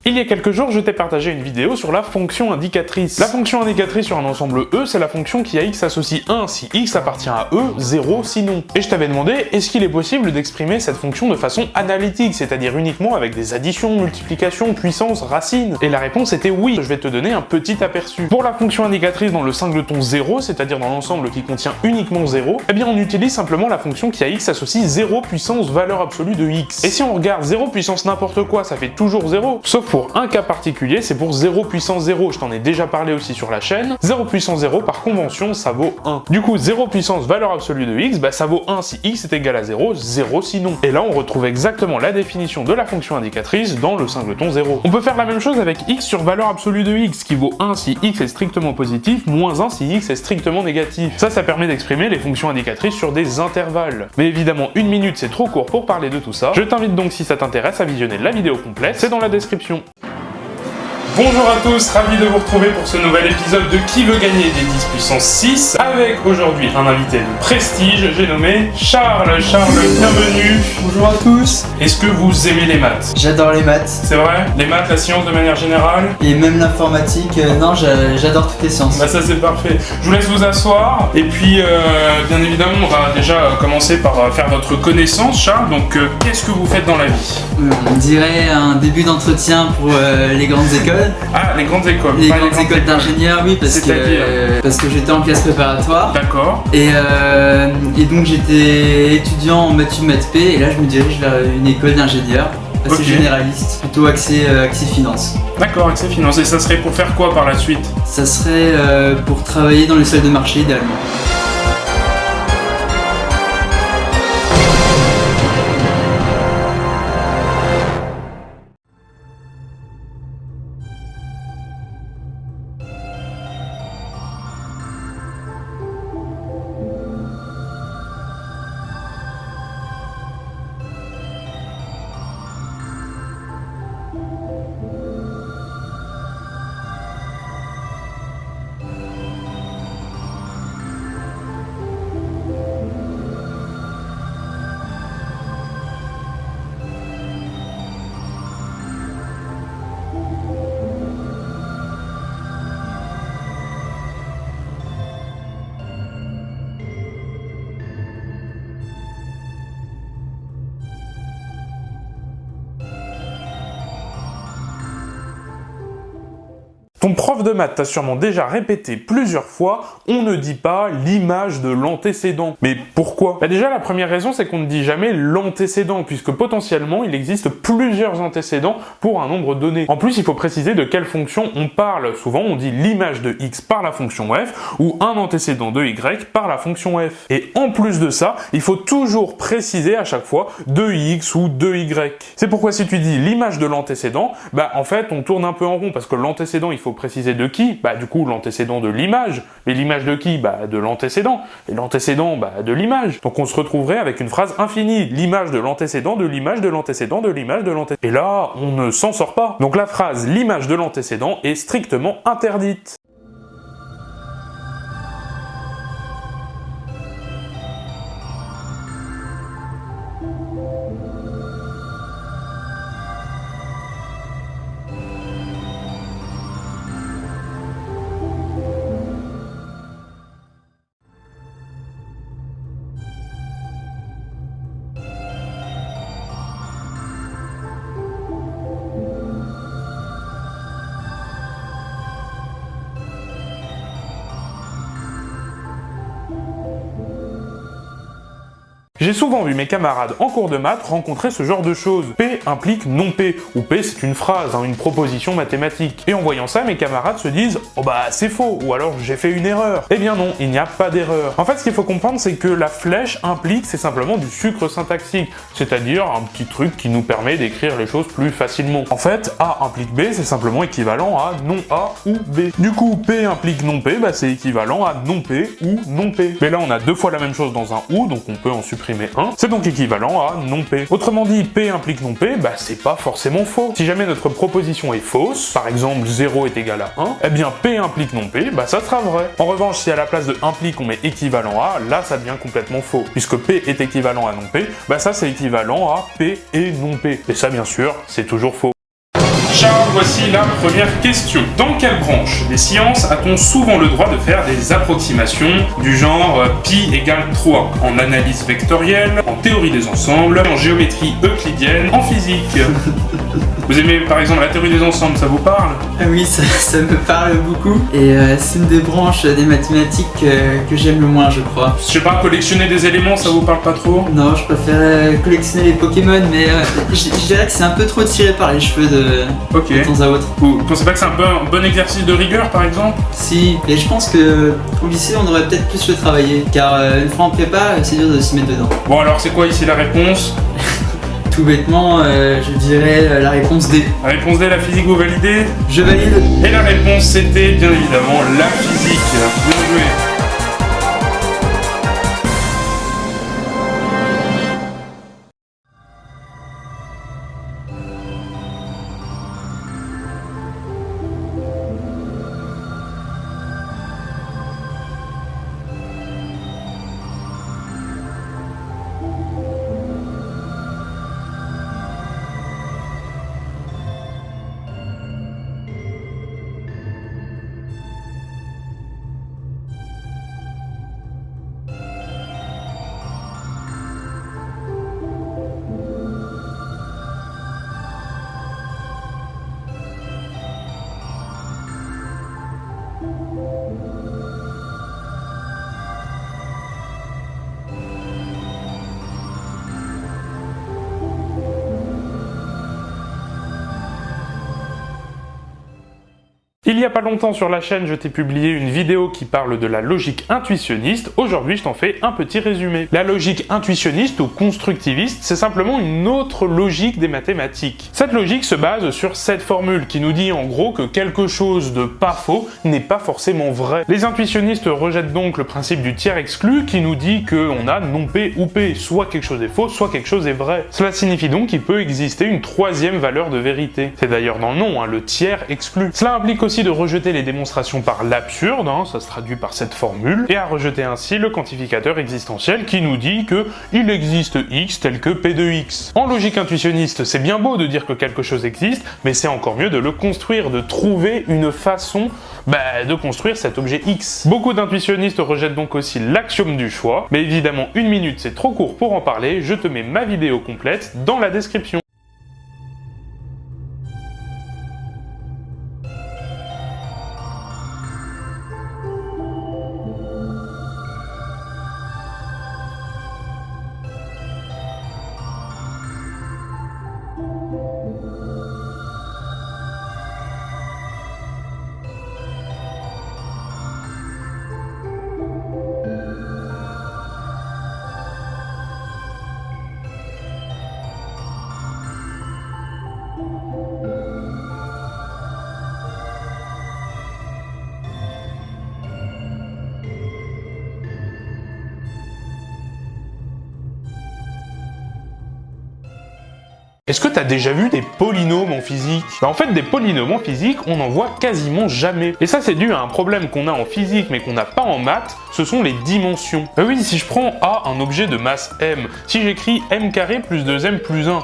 Il y a quelques jours, je t'ai partagé une vidéo sur la fonction indicatrice. La fonction indicatrice sur un ensemble E, c'est la fonction qui à x associe 1 si x appartient à E, 0 sinon. Et je t'avais demandé, est-ce qu'il est possible d'exprimer cette fonction de façon analytique, c'est-à-dire uniquement avec des additions, multiplications, puissances, racines? Et la réponse était oui. Je vais te donner un petit aperçu. Pour la fonction indicatrice dans le singleton 0, c'est-à-dire dans l'ensemble qui contient uniquement 0, eh bien on utilise simplement la fonction qui à x associe 0 puissance valeur absolue de x. Et si on regarde 0 puissance n'importe quoi, ça fait toujours 0, sauf pour un cas particulier, c'est pour 0 puissance 0, je t'en ai déjà parlé aussi sur la chaîne. 0 puissance 0, par convention, ça vaut 1. Du coup, 0 puissance valeur absolue de x, bah ça vaut 1 si x est égal à 0, 0 sinon. Et là, on retrouve exactement la définition de la fonction indicatrice dans le singleton 0. On peut faire la même chose avec x sur valeur absolue de x, qui vaut 1 si x est strictement positif, moins 1 si x est strictement négatif. Ça permet d'exprimer les fonctions indicatrices sur des intervalles. Mais évidemment, une minute, c'est trop court pour parler de tout ça. Je t'invite donc, si ça t'intéresse, à visionner la vidéo complète, c'est dans la description. Bonjour à tous, ravi de vous retrouver pour ce nouvel épisode de Qui veut gagner des 10 puissance 6 avec aujourd'hui un invité de prestige, j'ai nommé Charles. Charles, bienvenue. Bonjour à tous. Est-ce que vous aimez les maths? J'adore les maths. C'est vrai? Les maths, la science de manière générale? Et même l'informatique, non, j'adore toutes les sciences. Bah ça c'est parfait. Je vous laisse vous asseoir et puis bien évidemment on va déjà commencer par faire votre connaissance, Charles. Donc qu'est-ce que vous faites dans la vie? On dirait un début d'entretien pour les grandes écoles. Ah, les grandes écoles. Les grandes écoles d'ingénieurs, oui, parce que j'étais en classe préparatoire. D'accord. Et donc j'étais étudiant en maths P, et là je me dirige vers une école d'ingénieurs, assez généraliste, plutôt axé finance. D'accord, accès finance. Et ça serait pour faire quoi par la suite? Ça serait pour travailler dans les salles de marché idéalement. Ton prof de maths t'a sûrement déjà répété plusieurs fois, on ne dit pas l'image de l'antécédent. Mais pourquoi? Bah déjà, la première raison, c'est qu'on ne dit jamais l'antécédent, puisque potentiellement, il existe plusieurs antécédents pour un nombre donné. En plus, il faut préciser de quelle fonction on parle. Souvent, on dit l'image de x par la fonction f, ou un antécédent de y par la fonction f. Et en plus de ça, il faut toujours préciser à chaque fois de x ou de y. C'est pourquoi si tu dis l'image de l'antécédent, bah en fait, on tourne un peu en rond, parce que l'antécédent, il faut préciser de qui? Bah du coup l'antécédent de l'image. Mais l'image de qui? Bah de l'antécédent. Et l'antécédent, bah de l'image. Donc on se retrouverait avec une phrase infinie. L'image de l'antécédent, de l'image de l'antécédent, de l'image de l'antécédent. Et là, on ne s'en sort pas. Donc la phrase l'image de l'antécédent est strictement interdite. J'ai souvent vu mes camarades en cours de maths rencontrer ce genre de choses. P implique non P, ou P c'est une phrase, une proposition mathématique. Et en voyant ça, mes camarades se disent « Oh bah c'est faux » ou alors « J'ai fait une erreur ». Eh bien non, il n'y a pas d'erreur. En fait, ce qu'il faut comprendre, c'est que la flèche implique, c'est simplement du sucre syntaxique, c'est-à-dire un petit truc qui nous permet d'écrire les choses plus facilement. En fait, A implique B, c'est simplement équivalent à non A ou B. Du coup, P implique non P, bah c'est équivalent à non P ou non P. Mais là, on a deux fois la même chose dans un OU, donc on peut en supprimer 1, c'est donc équivalent à non P. Autrement dit, P implique non P, bah c'est pas forcément faux. Si jamais notre proposition est fausse, par exemple 0 est égal à 1, eh bien P implique non P, bah ça sera vrai. En revanche, si à la place de implique on met équivalent à, là ça devient complètement faux. Puisque P est équivalent à non P, bah ça c'est équivalent à P et non P. Et ça bien sûr, c'est toujours faux. Charles, voici la première question. Dans quelle branche des sciences a-t-on souvent le droit de faire des approximations du genre pi égale 3 en analyse vectorielle, en théorie des ensembles, en géométrie euclidienne, en physique? Vous aimez par exemple la théorie des ensembles, ça vous parle? Ah oui, ça me parle beaucoup. Et c'est une des branches des mathématiques que j'aime le moins, je crois. Je sais pas, collectionner des éléments, ça vous parle pas trop? Non, je préfère collectionner les Pokémon, mais je dirais que c'est un peu trop tiré par les cheveux de temps à autre. Vous pensez pas que c'est un peu un bon exercice de rigueur par exemple? Si, et je pense que au lycée on devrait peut-être plus le travailler, car une fois en prépa, c'est dur de s'y mettre dedans. Bon alors c'est quoi ici la réponse? Tout bêtement, je dirais la réponse D. La réponse D, la physique, vous validez? Je valide. Et la réponse c'était bien évidemment la physique. Bien joué. Il y a pas longtemps sur la chaîne, je t'ai publié une vidéo qui parle de la logique intuitionniste. Aujourd'hui, je t'en fais un petit résumé. La logique intuitionniste ou constructiviste, c'est simplement une autre logique des mathématiques. Cette logique se base sur cette formule qui nous dit en gros que quelque chose de pas faux n'est pas forcément vrai. Les intuitionnistes rejettent donc le principe du tiers exclu qui nous dit qu'on a non P ou P, soit quelque chose est faux, soit quelque chose est vrai. Cela signifie donc qu'il peut exister une troisième valeur de vérité. C'est d'ailleurs dans le nom, le tiers exclu. Cela implique aussi de rejeter les démonstrations par l'absurde, ça se traduit par cette formule, et à rejeter ainsi le quantificateur existentiel qui nous dit que il existe x tel que p de x. En logique intuitionniste, c'est bien beau de dire que quelque chose existe, mais c'est encore mieux de le construire, de trouver une façon de construire cet objet x. Beaucoup d'intuitionnistes rejettent donc aussi l'axiome du choix, mais évidemment une minute c'est trop court pour en parler, je te mets ma vidéo complète dans la description. Est-ce que t'as déjà vu des polynômes en physique? En fait, des polynômes en physique, on en voit quasiment jamais. Et ça, c'est dû à un problème qu'on a en physique, mais qu'on n'a pas en maths, ce sont les dimensions. Oui, si je prends A, un objet de masse m, si j'écris m carré plus 2m plus 1,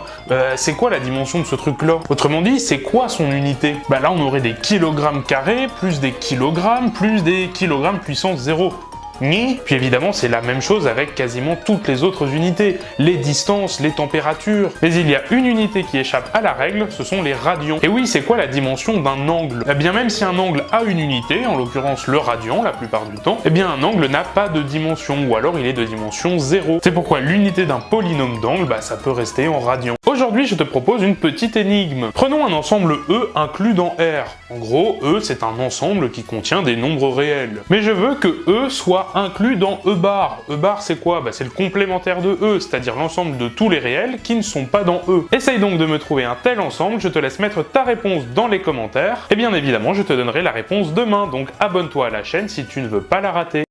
c'est quoi la dimension de ce truc-là? Autrement dit, c'est quoi son unité? Là, on aurait des kilogrammes carrés, plus des kilogrammes puissance 0. Puis évidemment, c'est la même chose avec quasiment toutes les autres unités, les distances, les températures. Mais il y a une unité qui échappe à la règle, ce sont les radians. Et oui, c'est quoi la dimension d'un angle? Bien même si un angle a une unité, en l'occurrence le radian la plupart du temps, un angle n'a pas de dimension, ou alors il est de dimension 0. C'est pourquoi l'unité d'un polynôme d'angle, ça peut rester en radians. Aujourd'hui, je te propose une petite énigme. Prenons un ensemble E inclus dans R. En gros, E c'est un ensemble qui contient des nombres réels. Mais je veux que E soit inclus dans E bar. E bar c'est quoi? C'est le complémentaire de E, c'est-à-dire l'ensemble de tous les réels qui ne sont pas dans E. Essaye donc de me trouver un tel ensemble, je te laisse mettre ta réponse dans les commentaires, et bien évidemment je te donnerai la réponse demain, donc abonne-toi à la chaîne si tu ne veux pas la rater.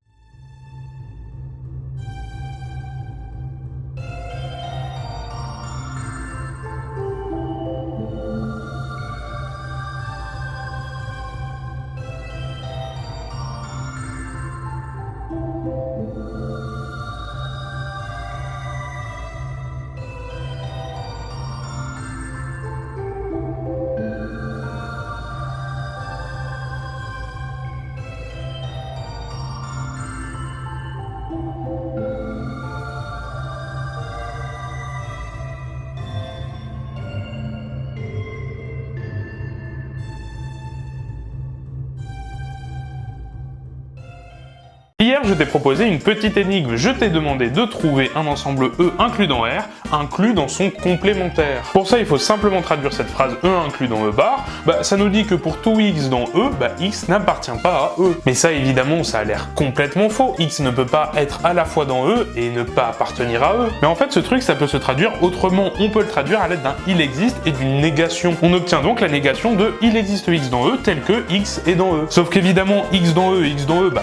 Hier, je t'ai proposé une petite énigme. Je t'ai demandé de trouver un ensemble E inclus dans R, inclus dans son complémentaire. Pour ça, il faut simplement traduire cette phrase E inclus dans E bar. Ça nous dit que pour tout X dans E, X n'appartient pas à E. Mais ça, évidemment, ça a l'air complètement faux. X ne peut pas être à la fois dans E et ne pas appartenir à E. Mais en fait, ce truc, ça peut se traduire autrement. On peut le traduire à l'aide d'un il existe et d'une négation. On obtient donc la négation de il existe X dans E tel que X est dans E. Sauf qu'évidemment, X dans E,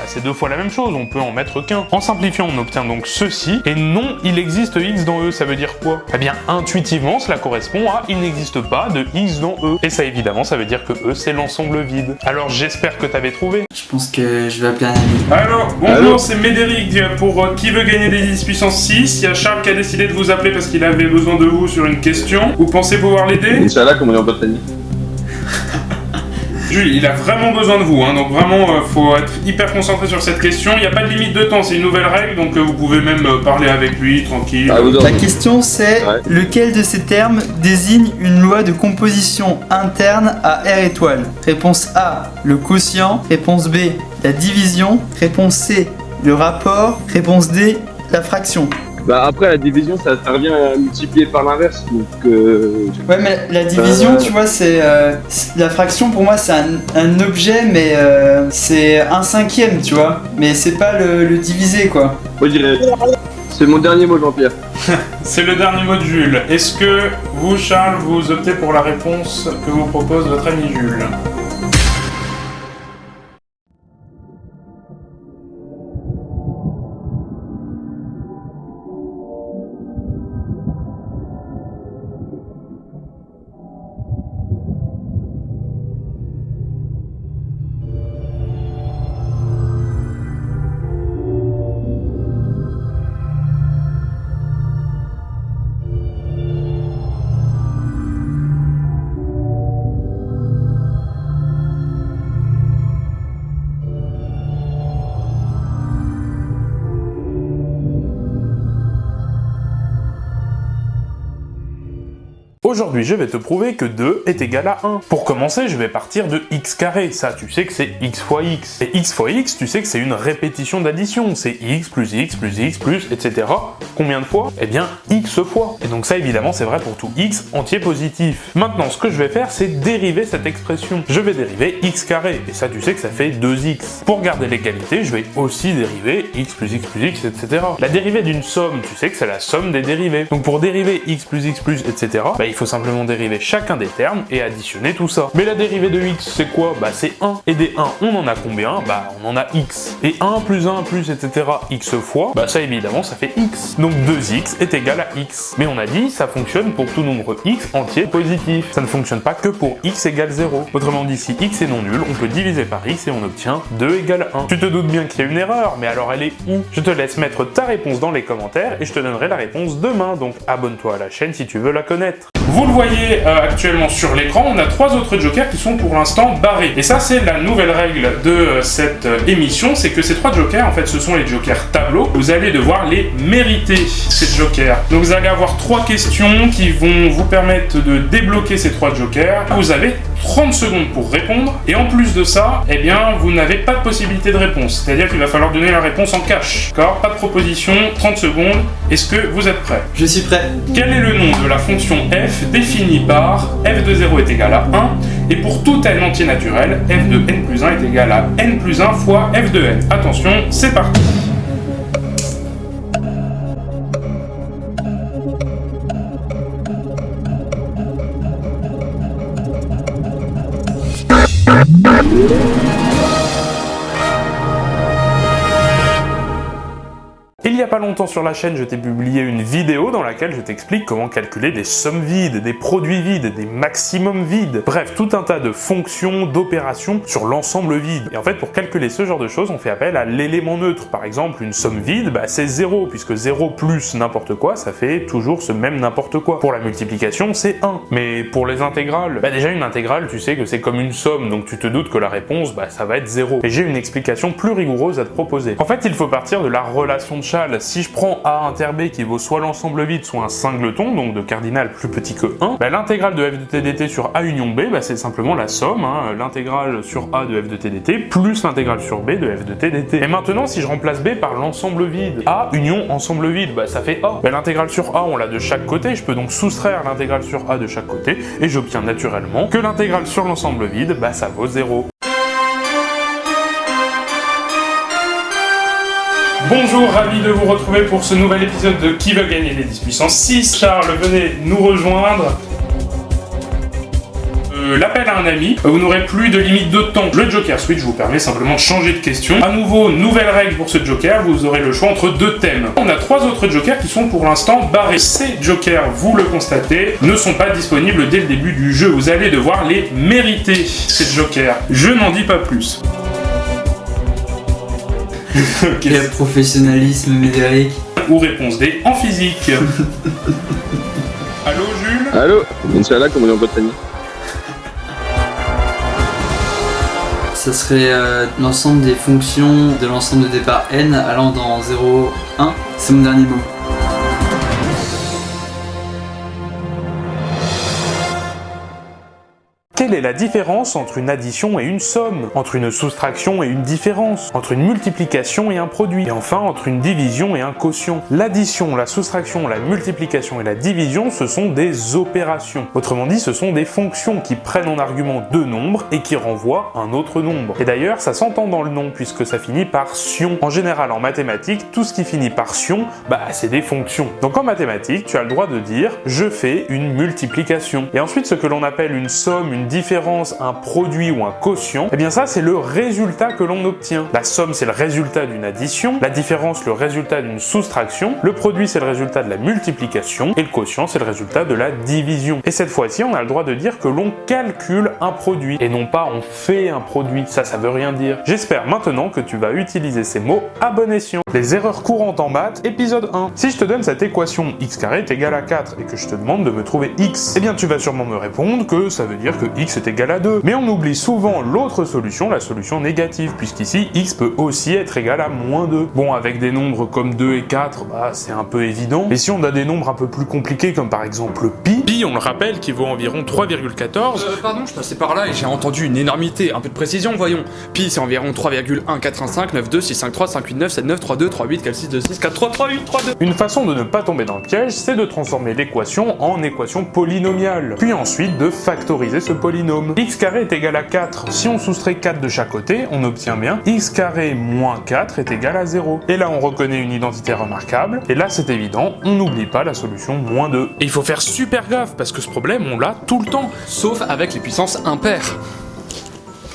c'est deux fois la même chose, on peut en mettre qu'un. En simplifiant, on obtient donc ceci, et non, il existe X dans E, ça veut dire quoi? Eh bien, intuitivement, cela correspond à il n'existe pas de X dans E. Et ça, évidemment, ça veut dire que E, c'est l'ensemble vide. Alors, j'espère que t'avais trouvé. Je pense que je vais appeler un ami. Alors, bonjour, c'est Médéric pour Qui veut gagner des 10 puissance 6. Il y a Charles qui a décidé de vous appeler parce qu'il avait besoin de vous sur une question. Vous pensez pouvoir l'aider? Inch'Allah, comme on est en bonne famille. Jules, il a vraiment besoin de vous, donc vraiment, faut être hyper concentré sur cette question. Il n'y a pas de limite de temps, c'est une nouvelle règle, donc vous pouvez même parler avec lui, tranquille. La question c'est, lequel de ces termes désigne une loi de composition interne à R étoile? Réponse A, le quotient. Réponse B, la division. Réponse C, le rapport. Réponse D, la fraction. Après la division ça revient à multiplier par l'inverse donc Ouais mais la division tu vois c'est la fraction pour moi c'est un objet mais c'est un cinquième tu vois mais c'est pas le divisé quoi. Moi je dirais c'est mon dernier mot Jean-Pierre. C'est le dernier mot de Jules. Est-ce que vous Charles vous optez pour la réponse que vous propose votre ami Jules? Aujourd'hui, je vais te prouver que 2 est égal à 1. Pour commencer, je vais partir de x carré. Ça, tu sais que c'est x fois x. Et x fois x, tu sais que c'est une répétition d'addition. C'est x plus x plus x plus, etc. Combien de fois? Eh bien, x fois. Et donc ça, évidemment, c'est vrai pour tout x entier positif. Maintenant, ce que je vais faire, c'est dériver cette expression. Je vais dériver x carré. Et ça, tu sais que ça fait 2x. Pour garder l'égalité, je vais aussi dériver x plus x plus x, etc. La dérivée d'une somme, tu sais que c'est la somme des dérivés. Donc pour dériver x plus, etc., il faut simplement dériver chacun des termes et additionner tout ça. Mais la dérivée de x, c'est quoi? C'est 1. Et des 1, on en a combien? On en a x. Et 1 plus, etc. x fois, ça évidemment, ça fait x. Donc 2x est égal à x. Mais on a dit, ça fonctionne pour tout nombre x entier positif. Ça ne fonctionne pas que pour x égale 0. Autrement dit, si x est non nul, on peut diviser par x et on obtient 2 égale 1. Tu te doutes bien qu'il y a une erreur, mais alors elle est où? Je te laisse mettre ta réponse dans les commentaires et je te donnerai la réponse demain. Donc abonne-toi à la chaîne si tu veux la connaître. Vous le voyez actuellement sur l'écran, on a 3 autres jokers qui sont pour l'instant barrés. Et ça, c'est la nouvelle règle de cette émission, c'est que ces 3 jokers, en fait, ce sont les jokers tableau. Vous allez devoir les mériter, ces jokers. Donc vous allez avoir 3 questions qui vont vous permettre de débloquer ces 3 jokers. Vous avez 30 secondes pour répondre. Et en plus de ça, eh bien, vous n'avez pas de possibilité de réponse. C'est-à-dire qu'il va falloir donner la réponse en cash. D'accord? Pas de proposition, 30 secondes. Est-ce que vous êtes prêts? Je suis prêt. Quel est le nom de la fonction f définie par f de 0 est égal à 1 et pour tout n entier naturel, f de n plus 1 est égal à n plus 1 fois f de n. Attention, c'est parti. Il y a pas longtemps sur la chaîne, je t'ai publié une vidéo dans laquelle je t'explique comment calculer des sommes vides, des produits vides, des maximums vides. Bref, tout un tas de fonctions, d'opérations sur l'ensemble vide. Et en fait, pour calculer ce genre de choses, on fait appel à l'élément neutre. Par exemple, une somme vide, c'est 0, puisque 0 plus n'importe quoi, ça fait toujours ce même n'importe quoi. Pour la multiplication, c'est 1. Mais pour les intégrales, déjà une intégrale, tu sais que c'est comme une somme, donc tu te doutes que la réponse, ça va être 0. Et j'ai une explication plus rigoureuse à te proposer. En fait, il faut partir de la relation de Chasles. si je prends A inter B qui vaut soit l'ensemble vide, soit un singleton, donc de cardinal plus petit que 1, bah, l'intégrale de f de t dt sur A union B, bah, c'est simplement la somme, hein, l'intégrale sur A de f de t dt plus l'intégrale sur B de f de t dt. Et maintenant, si je remplace B par l'ensemble vide, A union ensemble vide, bah, ça fait A. Bah, l'intégrale sur A, on l'a de chaque côté, je peux donc soustraire l'intégrale sur A de chaque côté, et j'obtiens naturellement que l'intégrale sur l'ensemble vide, bah, ça vaut 0. Bonjour, ravi de vous retrouver pour ce nouvel épisode de Qui veut gagner les 10 puissance 6. Charles, venez nous rejoindre. L'appel à un ami, vous n'aurez plus de limite de temps. Le Joker Switch vous permet simplement de changer de question. À nouveau, nouvelle règle pour ce Joker, vous aurez le choix entre deux thèmes. On a 3 autres Jokers qui sont pour l'instant barrés. Ces Jokers, vous le constatez, ne sont pas disponibles dès le début du jeu. Vous allez devoir les mériter, ces Jokers. Je n'en dis pas plus. Quel professionnalisme, Médéric. Ou réponse D en physique. Allô, Jules? Allô, Inch'Allah, comment on est en Bretagne? Ça serait l'ensemble des fonctions de l'ensemble de départ n allant dans 0, 1. C'est mon dernier mot. Quelle est la différence entre une addition et une somme? Entre une soustraction et une différence? Entre une multiplication et un produit? Et enfin, entre une division et un quotient? L'addition, la soustraction, la multiplication et la division, ce sont des opérations. Autrement dit, ce sont des fonctions qui prennent en argument deux nombres et qui renvoient un autre nombre. Et d'ailleurs, ça s'entend dans le nom puisque ça finit par sion. En général, en mathématiques, tout ce qui finit par sion, bah, c'est des fonctions. Donc en mathématiques, tu as le droit de dire « je fais une multiplication ». Et ensuite, ce que l'on appelle une somme, une différence, un produit ou un quotient, eh bien ça c'est le résultat que l'on obtient. La somme c'est le résultat d'une addition, la différence le résultat d'une soustraction, le produit c'est le résultat de la multiplication et le quotient c'est le résultat de la division. Et cette fois-ci on a le droit de dire que l'on calcule un produit et non pas on fait un produit. Ça veut rien dire. J'espère maintenant que tu vas utiliser ces mots à bon escient. Les erreurs courantes en maths, épisode 1. Si je te donne cette équation x carré est égal à 4 et que je te demande de me trouver x, eh bien tu vas sûrement me répondre que ça veut dire que x est égal à 2. Mais on oublie souvent l'autre solution, la solution négative, puisqu'ici x peut aussi être égal à moins 2. Bon, avec des nombres comme 2 et 4, bah c'est un peu évident. Mais si on a des nombres un peu plus compliqués, comme par exemple pi, on le rappelle, qui vaut environ 3,14. Pardon, je passais par là et j'ai entendu une énormité. Un peu de précision, voyons. Pi, c'est environ 3,1415, 92, 653, 589, 79, 32, 38, 46, 26, 43, 38, 32. Une façon de ne pas tomber dans le piège, c'est de transformer l'équation en équation polynomiale, puis ensuite de factoriser ce polynôme. X carré est égal à 4. Si on soustrait 4 de chaque côté, on obtient bien x carré moins 4 est égal à 0. Et là, on reconnaît une identité remarquable. Et là, c'est évident, on n'oublie pas la solution moins 2. Et il faut faire super gaffe, parce que ce problème, on l'a tout le temps. Sauf avec les puissances impaires.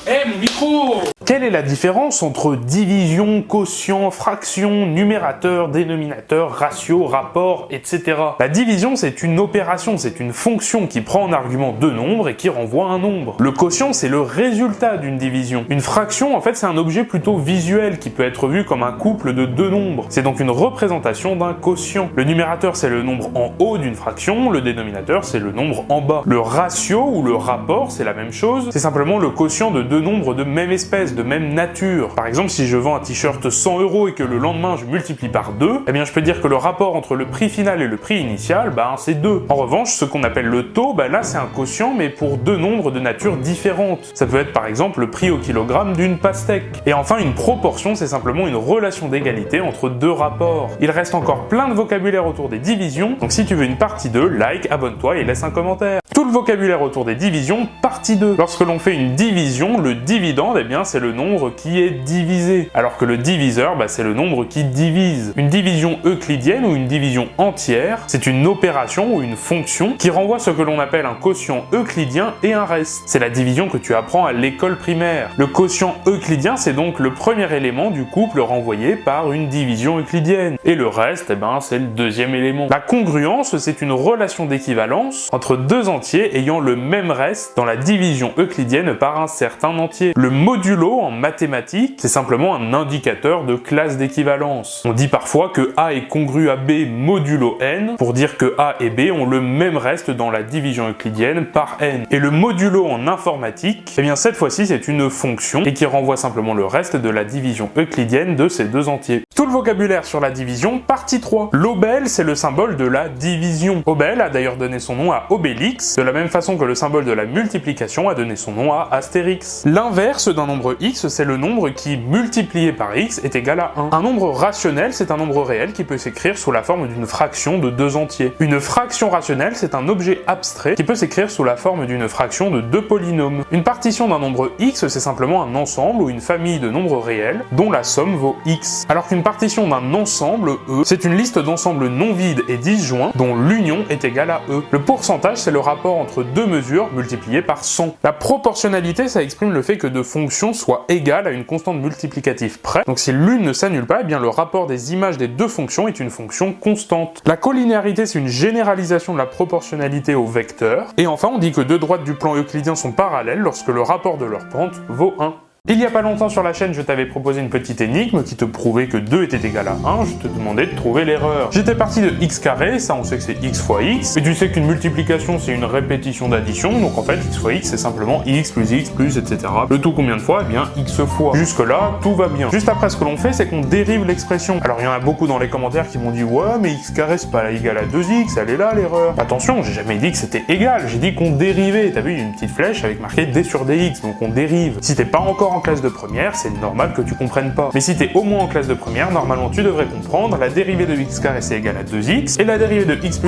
Mon micro! Quelle est la différence entre division, quotient, fraction, numérateur, dénominateur, ratio, rapport, etc. La division, c'est une opération, c'est une fonction qui prend en argument deux nombres et qui renvoie un nombre. Le quotient, c'est le résultat d'une division. Une fraction, en fait, c'est un objet plutôt visuel qui peut être vu comme un couple de deux nombres. C'est donc une représentation d'un quotient. Le numérateur, c'est le nombre en haut d'une fraction, le dénominateur, c'est le nombre en bas. Le ratio ou le rapport, c'est la même chose, c'est simplement le quotient de deux nombres de même espèce, de même nature. Par exemple, si je vends un t-shirt 100 € et que le lendemain je multiplie par 2, eh bien je peux dire que le rapport entre le prix final et le prix initial, c'est 2. En revanche, ce qu'on appelle le taux, là c'est un quotient mais pour deux nombres de nature différente. Ça peut être par exemple le prix au kilogramme d'une pastèque. Et enfin, une proportion, c'est simplement une relation d'égalité entre deux rapports. Il reste encore plein de vocabulaire autour des divisions, donc si tu veux une partie 2, like, abonne-toi et laisse un commentaire. Tout le vocabulaire autour des divisions, partie 2. Lorsque l'on fait une division, le dividende, eh bien c'est le nombre qui est divisé, alors que le diviseur, c'est le nombre qui divise. Une division euclidienne ou une division entière, c'est une opération ou une fonction qui renvoie ce que l'on appelle un quotient euclidien et un reste. C'est la division que tu apprends à l'école primaire. Le quotient euclidien, c'est donc le premier élément du couple renvoyé par une division euclidienne. Et le reste, c'est le deuxième élément. La congruence, c'est une relation d'équivalence entre deux entiers entiers ayant le même reste dans la division euclidienne par un certain entier. Le modulo en mathématiques, c'est simplement un indicateur de classe d'équivalence. On dit parfois que A est congru à B modulo n pour dire que A et B ont le même reste dans la division euclidienne par n. Et le modulo en informatique, eh bien cette fois-ci c'est une fonction et qui renvoie simplement le reste de la division euclidienne de ces deux entiers. Tout le vocabulaire sur la division, partie 3. L'obèle, c'est le symbole de la division. Obèle a d'ailleurs donné son nom à Obélix, de la même façon que le symbole de la multiplication a donné son nom à Astérix. L'inverse d'un nombre x, c'est le nombre qui, multiplié par x, est égal à 1. Un nombre rationnel, c'est un nombre réel qui peut s'écrire sous la forme d'une fraction de deux entiers. Une fraction rationnelle, c'est un objet abstrait qui peut s'écrire sous la forme d'une fraction de deux polynômes. Une partition d'un nombre x, c'est simplement un ensemble ou une famille de nombres réels dont la somme vaut x. Alors qu'une partition d'un ensemble, E, c'est une liste d'ensembles non vides et disjoints dont l'union est égale à E. Le pourcentage, c'est le rapport entre deux mesures multipliées par 100. La proportionnalité, ça exprime le fait que deux fonctions soient égales à une constante multiplicative près. Donc si l'une ne s'annule pas, eh bien le rapport des images des deux fonctions est une fonction constante. La collinéarité, c'est une généralisation de la proportionnalité au vecteur. Et enfin, on dit que deux droites du plan euclidien sont parallèles lorsque le rapport de leur pente vaut 1. Il y a pas longtemps sur la chaîne, je t'avais proposé une petite énigme qui te prouvait que 2 était égal à 1, je te demandais de trouver l'erreur. J'étais parti de x carré, ça on sait que c'est x fois x, et tu sais qu'une multiplication c'est une répétition d'addition, donc en fait x fois x c'est simplement x, etc. Le tout combien de fois? Eh bien x fois. Jusque là, tout va bien. Juste après ce que l'on fait, c'est qu'on dérive l'expression. Alors il y en a beaucoup dans les commentaires qui m'ont dit ouais mais x carré c'est pas égal à 2x, elle est là l'erreur. Attention, j'ai jamais dit que c'était égal, j'ai dit qu'on dérivait. T'as vu, il y a une petite flèche avec marqué d sur dx, donc on dérive. Si t'es pas encore en classe de première, c'est normal que tu comprennes pas. Mais si t'es au moins en classe de première, normalement tu devrais comprendre, la dérivée de x carré c'est égal à 2x, et la dérivée de x,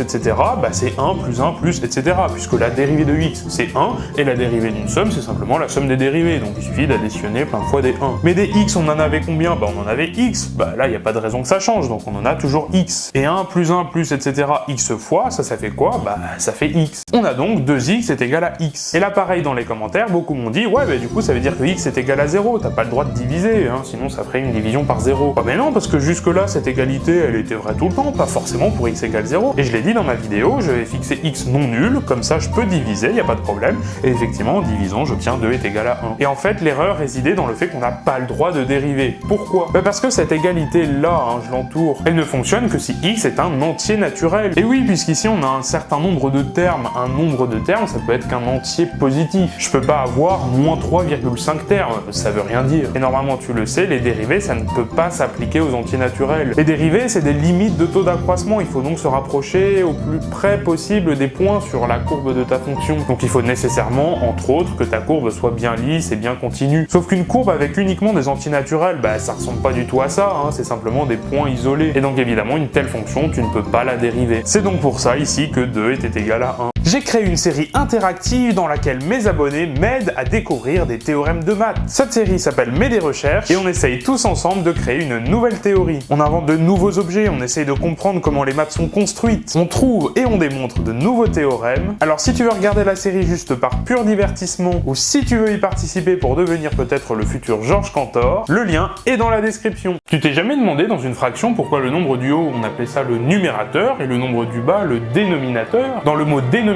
etc., bah c'est 1 plus 1 plus, etc., puisque la dérivée de x c'est 1, et la dérivée d'une somme c'est simplement la somme des dérivées, donc il suffit d'additionner plein de fois des 1. Mais des x, on en avait combien? Bah on en avait x, bah là y a pas de raison que ça change, donc on en a toujours x. Et 1 plus, etc., x fois, ça fait quoi? Bah ça fait x. On a donc 2x est égal à x. Et là pareil dans les commentaires, beaucoup m'ont dit, ouais bah du coup ça veut dire que x est égal à 0, t'as pas le droit de diviser, hein, sinon ça ferait une division par 0. Bah mais non, parce que jusque-là, cette égalité, elle était vraie tout le temps, pas forcément pour x égale 0. Et je l'ai dit dans ma vidéo, je vais fixer x non nul, comme ça je peux diviser, y a pas de problème. Et effectivement, en divisant, j'obtiens 2 est égal à 1. Et en fait, l'erreur résidait dans le fait qu'on n'a pas le droit de dériver. Pourquoi? Bah parce que cette égalité-là, hein, je l'entoure, elle ne fonctionne que si x est un entier naturel. Et oui, puisqu'ici on a un certain nombre de termes. Un nombre de termes, ça peut être qu'un entier positif. Je peux pas avoir moins 3,5 termes. Ça veut rien dire. Et normalement, tu le sais, les dérivés, ça ne peut pas s'appliquer aux entiers naturels. Les dérivés, c'est des limites de taux d'accroissement. Il faut donc se rapprocher au plus près possible des points sur la courbe de ta fonction. Donc il faut nécessairement, entre autres, que ta courbe soit bien lisse et bien continue. Sauf qu'une courbe avec uniquement des entiers naturels, bah ça ressemble pas du tout à ça, hein. C'est simplement des points isolés. Et donc évidemment, une telle fonction, tu ne peux pas la dériver. C'est donc pour ça ici que 2 était égal à 1. J'ai créé une série interactive dans laquelle mes abonnés m'aident à découvrir des théorèmes de maths. Cette série s'appelle Mes recherches et on essaye tous ensemble de créer une nouvelle théorie. On invente de nouveaux objets, on essaye de comprendre comment les maths sont construites. On trouve et on démontre de nouveaux théorèmes. Alors si tu veux regarder la série juste par pur divertissement ou si tu veux y participer pour devenir peut-être le futur Georges Cantor, le lien est dans la description. Tu t'es jamais demandé dans une fraction pourquoi le nombre du haut on appelait ça le numérateur et le nombre du bas le dénominateur? Dans le mot dénominateur,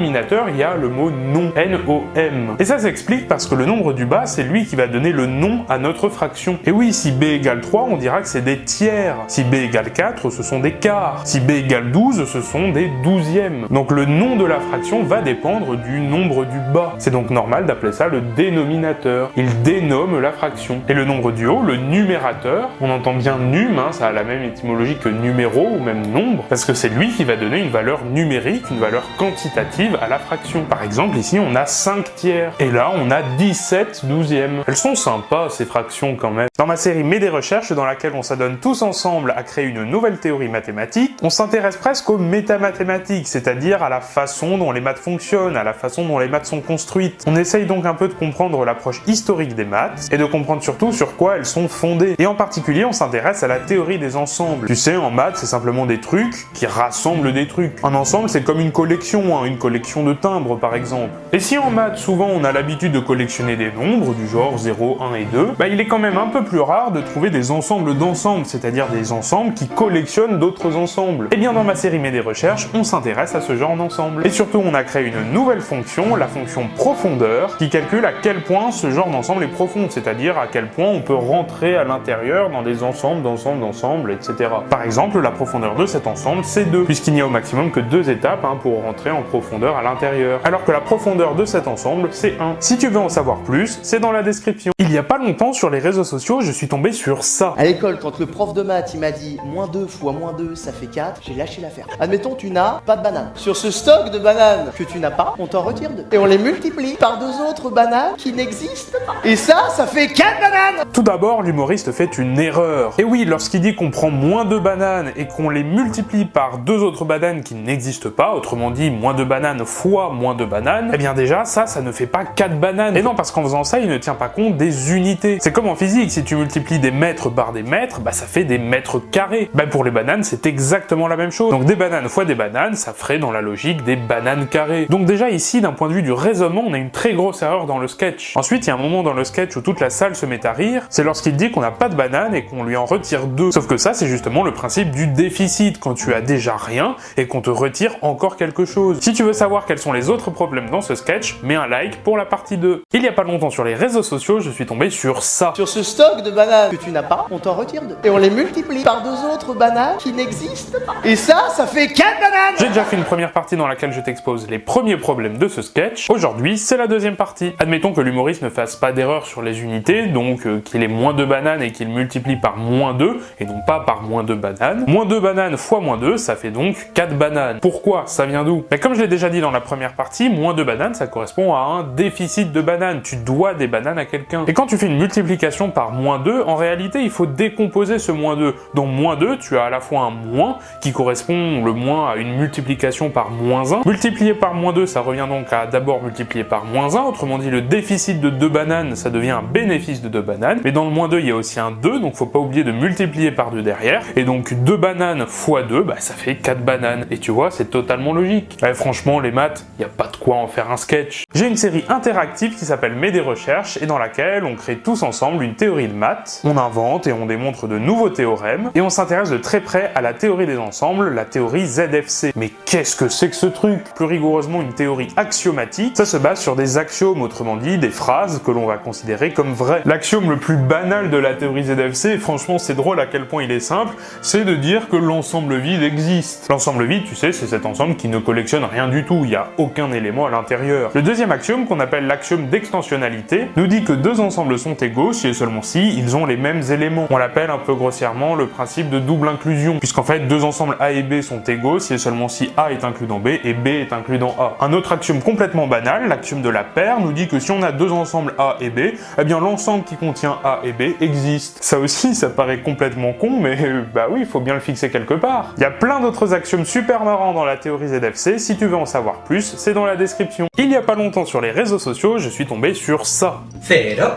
il y a le mot nom, N-O-M. Et ça s'explique parce que le nombre du bas, c'est lui qui va donner le nom à notre fraction. Et oui, si b égale 3, on dira que c'est des tiers. Si b égale 4, ce sont des quarts. Si b égale 12, ce sont des douzièmes. Donc le nom de la fraction va dépendre du nombre du bas. C'est donc normal d'appeler ça le dénominateur. Il dénomme la fraction. Et le nombre du haut, le numérateur, on entend bien num, hein, ça a la même étymologie que numéro ou même nombre, parce que c'est lui qui va donner une valeur numérique, une valeur quantitative à la fraction. Par exemple, ici, on a 5 tiers. Et là, on a 17 douzièmes. Elles sont sympas, ces fractions, quand même. Dans ma série Mes recherches, dans laquelle on s'adonne tous ensemble à créer une nouvelle théorie mathématique, on s'intéresse presque aux métamathématiques, c'est-à-dire à la façon dont les maths fonctionnent, à la façon dont les maths sont construites. On essaye donc un peu de comprendre l'approche historique des maths, et de comprendre surtout sur quoi elles sont fondées. Et en particulier, on s'intéresse à la théorie des ensembles. Tu sais, en maths, c'est simplement des trucs qui rassemblent des trucs. Un ensemble, c'est comme une collection, hein. Une collection, collection de timbres par exemple. Et si en maths, souvent on a l'habitude de collectionner des nombres du genre 0, 1 et 2, bah il est quand même un peu plus rare de trouver des ensembles d'ensembles, c'est-à-dire des ensembles qui collectionnent d'autres ensembles. Et bien dans ma série Mais des recherches, on s'intéresse à ce genre d'ensemble. Et surtout on a créé une nouvelle fonction, la fonction profondeur, qui calcule à quel point ce genre d'ensemble est profond, c'est-à-dire à quel point on peut rentrer à l'intérieur dans des ensembles d'ensembles, etc. Par exemple, la profondeur de cet ensemble, c'est 2, puisqu'il n'y a au maximum que 2 étapes pour rentrer en profondeur à l'intérieur, alors que la profondeur de cet ensemble, c'est 1. Si tu veux en savoir plus, c'est dans la description. Il y a pas longtemps, sur les réseaux sociaux, je suis tombé sur ça. À l'école, quand le prof de maths il m'a dit -2 fois -2 ça fait 4, j'ai lâché l'affaire. Admettons, tu n'as pas de bananes. Sur ce stock de bananes que tu n'as pas, on t'en retire 2. Et on les multiplie par 2 autres bananes qui n'existent pas. Et ça fait 4 bananes. Tout d'abord, l'humoriste fait une erreur. Et oui, lorsqu'il dit qu'on prend -2 bananes et qu'on les multiplie par 2 autres bananes qui n'existent pas, autrement dit -2 bananes fois -2 bananes, eh bien déjà, ça ne fait pas 4 bananes. Et non, parce qu'en faisant ça, il ne tient pas compte des unités. C'est comme en physique, si tu multiplies des mètres par des mètres, bah ça fait des mètres carrés. Bah pour les bananes, c'est exactement la même chose. Donc des bananes fois des bananes, ça ferait dans la logique des bananes carrées. Donc déjà ici, d'un point de vue du raisonnement, on a une très grosse erreur dans le sketch. Ensuite, il y a un moment dans le sketch où toute la salle se met à rire, c'est lorsqu'il dit qu'on n'a pas de bananes et qu'on lui en retire 2. Sauf que ça, c'est justement le principe du déficit, quand tu as déjà rien et qu'on te retire encore quelque chose. Si tu veux savoir quels sont les autres problèmes dans ce sketch, mets un like pour la partie 2. Il y a pas longtemps sur les réseaux sociaux, je suis tombé sur ça. Sur ce stock de bananes que tu n'as pas, on t'en retire 2. Et on les multiplie par 2 autres bananes qui n'existent pas. Et ça fait 4 bananes. J'ai déjà fait une première partie dans laquelle je t'expose les premiers problèmes de ce sketch. Aujourd'hui, c'est la deuxième partie. Admettons que l'humoriste ne fasse pas d'erreur sur les unités, donc qu'il ait -2 bananes et qu'il multiplie par -2, et non pas par -2 bananes. -2 bananes fois -2, ça fait donc 4 bananes. Pourquoi? Ça vient d'où? Mais comme je l'ai déjà dit dans la première partie, -2 bananes, ça correspond à un déficit de bananes. Tu dois des bananes à quelqu'un. Et quand tu fais une multiplication par -2, en réalité, il faut décomposer ce -2. Dans -2, tu as à la fois un moins, qui correspond le moins à une multiplication par -1. Multiplié par -2, ça revient donc à d'abord multiplier par -1, autrement dit le déficit de 2 bananes, ça devient un bénéfice de 2 bananes, mais dans le -2, il y a aussi un 2, donc faut pas oublier de multiplier par 2 derrière, et donc 2 bananes fois 2, bah ça fait 4 bananes, et tu vois, c'est totalement logique. Ouais, franchement, les maths, y a pas de quoi en faire un sketch. J'ai une série interactive qui s'appelle Mais des recherches, et dans laquelle on crée tous ensemble une théorie de maths, on invente et on démontre de nouveaux théorèmes, et on s'intéresse de très près à la théorie des ensembles, la théorie ZFC. Mais qu'est-ce que c'est que ce truc? Plus rigoureusement une théorie axiomatique, ça se base sur des axiomes, autrement dit des phrases que l'on va considérer comme vraies. L'axiome le plus banal de la théorie ZFC, franchement c'est drôle à quel point il est simple, c'est de dire que l'ensemble vide existe. L'ensemble vide, tu sais, c'est cet ensemble qui ne collectionne rien du tout, il n'y a aucun élément à l'intérieur. Le deuxième axiome, qu'on appelle l'axiome d'extensionnalité, nous dit que deux ensembles sont égaux si et seulement si ils ont les mêmes éléments. On l'appelle un peu grossièrement le principe de double inclusion, puisqu'en fait deux ensembles A et B sont égaux si et seulement si A est inclus dans B et B est inclus dans A. Un autre axiome complètement banal, l'axiome de la paire, nous dit que si on a deux ensembles A et B, eh bien l'ensemble qui contient A et B existe. Ça aussi, ça paraît complètement con, mais bah oui, il faut bien le fixer quelque part. Il y a plein d'autres axiomes super marrants dans la théorie ZFC, si tu veux en savoir plus, c'est dans la description. Il y a pas longtemps sur les réseaux sociaux, je suis tombé sur ça. Cero.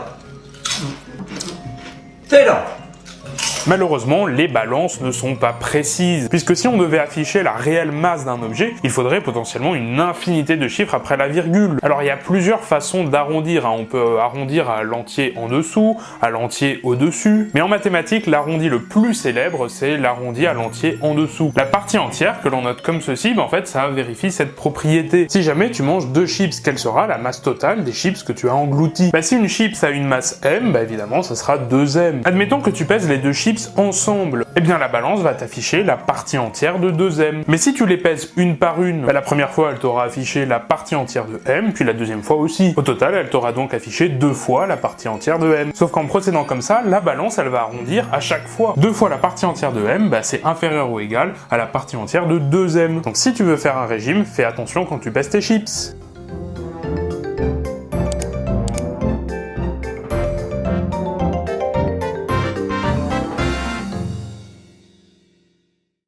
Malheureusement, les balances ne sont pas précises, puisque si on devait afficher la réelle masse d'un objet, il faudrait potentiellement une infinité de chiffres après la virgule. Alors il y a plusieurs façons d'arrondir, on peut arrondir à l'entier en dessous, à l'entier au-dessus, mais en mathématiques, l'arrondi le plus célèbre, c'est l'arrondi à l'entier en dessous. La partie entière que l'on note comme ceci, en fait, ça vérifie cette propriété. Si jamais tu manges 2 chips, quelle sera la masse totale des chips que tu as engloutis? Si une chips a une masse m, évidemment, ça sera 2m. Admettons que tu pèses les deux chips ensemble, eh bien la balance va t'afficher la partie entière de 2m. Mais si tu les pèses une par une, la première fois elle t'aura affiché la partie entière de m, puis la deuxième fois aussi. Au total, elle t'aura donc affiché 2 fois la partie entière de m. Sauf qu'en procédant comme ça, la balance elle va arrondir à chaque fois. 2 fois la partie entière de m, c'est inférieur ou égal à la partie entière de 2m. Donc si tu veux faire un régime, fais attention quand tu pèses tes chips.